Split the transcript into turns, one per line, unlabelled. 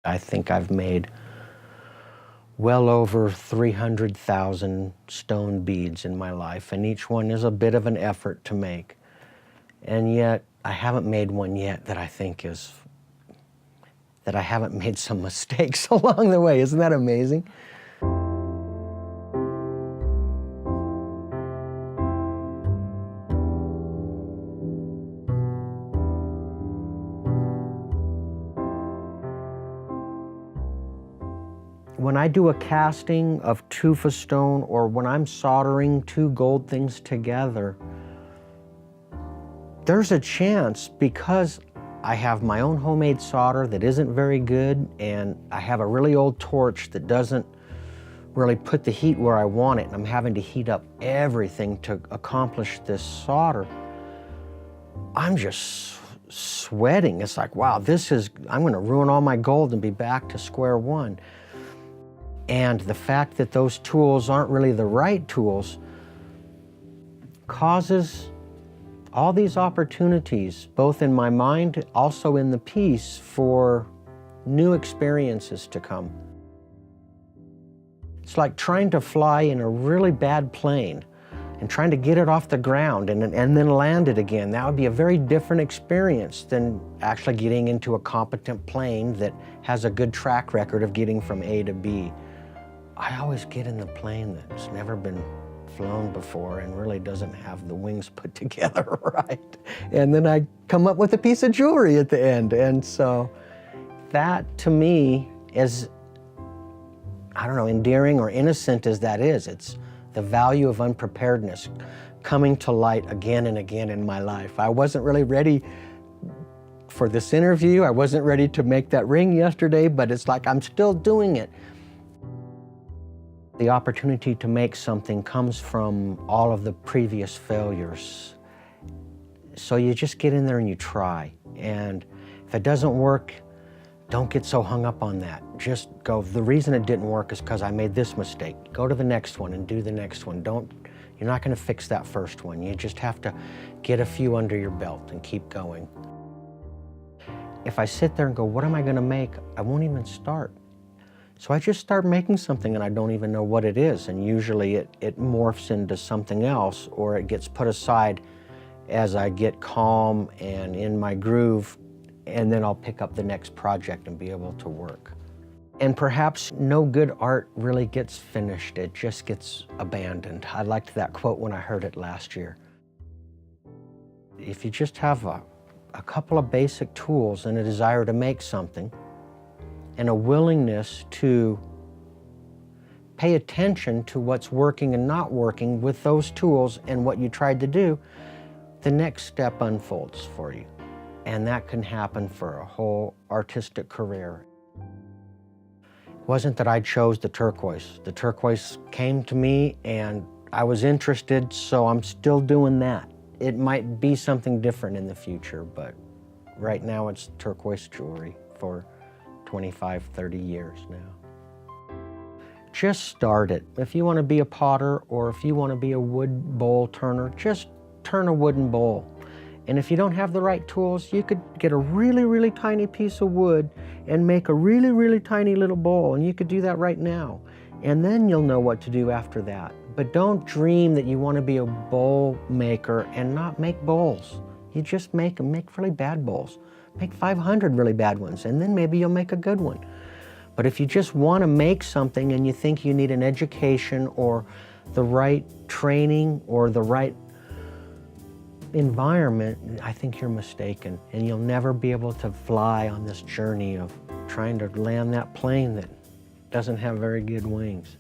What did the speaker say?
I think I've made well over 300,000 stone beads in my life, and each one is a bit of an effort to make. And yet, I haven't made one yet that I think is, that I haven't made some mistakes along the way. Isn't that amazing? When I do a casting of tufa stone, or when I'm soldering two gold things together, there's a chance, because I have my own homemade solder that isn't very good, and I have a really old torch that doesn't really put the heat where I want it, and I'm having to heat up everything to accomplish this solder, I'm just sweating. It's like, wow, I'm gonna ruin all my gold and be back to square one. And the fact that those tools aren't really the right tools causes all these opportunities, both in my mind, also in the piece, for new experiences to come. It's like trying to fly in a really bad plane and trying to get it off the ground and then land it again. That would be a very different experience than actually getting into a competent plane that has a good track record of getting from A to B. I always get in the plane that's never been flown before and really doesn't have the wings put together right. And then I come up with a piece of jewelry at the end. And so that, to me, is, I don't know, endearing or innocent as that is, it's the value of unpreparedness coming to light again and again in my life. I wasn't really ready for this interview. I wasn't ready to make that ring yesterday, but it's like I'm still doing it. The opportunity to make something comes from all of the previous failures. So you just get in there and you try. And if it doesn't work, don't get so hung up on that. Just go, the reason it didn't work is because I made this mistake. Go to the next one and do the next one. You're not gonna fix that first one. You just have to get a few under your belt and keep going. If I sit there and go, what am I gonna make? I won't even start. So I just start making something and I don't even know what it is. And usually it morphs into something else, or it gets put aside as I get calm and in my groove, and then I'll pick up the next project and be able to work. And perhaps no good art really gets finished, it just gets abandoned. I liked that quote when I heard it last year. If you just have a couple of basic tools and a desire to make something, and a willingness to pay attention to what's working and not working with those tools and what you tried to do, the next step unfolds for you. And that can happen for a whole artistic career. It wasn't that I chose the turquoise. The turquoise came to me and I was interested, so I'm still doing that. It might be something different in the future, but right now it's turquoise jewelry for 25, 30 years now. Just start it. If you want to be a potter, or if you want to be a wood bowl turner, just turn a wooden bowl. And if you don't have the right tools, you could get a really, really tiny piece of wood and make a really, really tiny little bowl, and you could do that right now. And then you'll know what to do after that. But don't dream that you want to be a bowl maker and not make bowls. You just make really bad bowls. Make 500 really bad ones, and then maybe you'll make a good one. But if you just want to make something and you think you need an education or the right training or the right environment, I think you're mistaken. And you'll never be able to fly on this journey of trying to land that plane that doesn't have very good wings.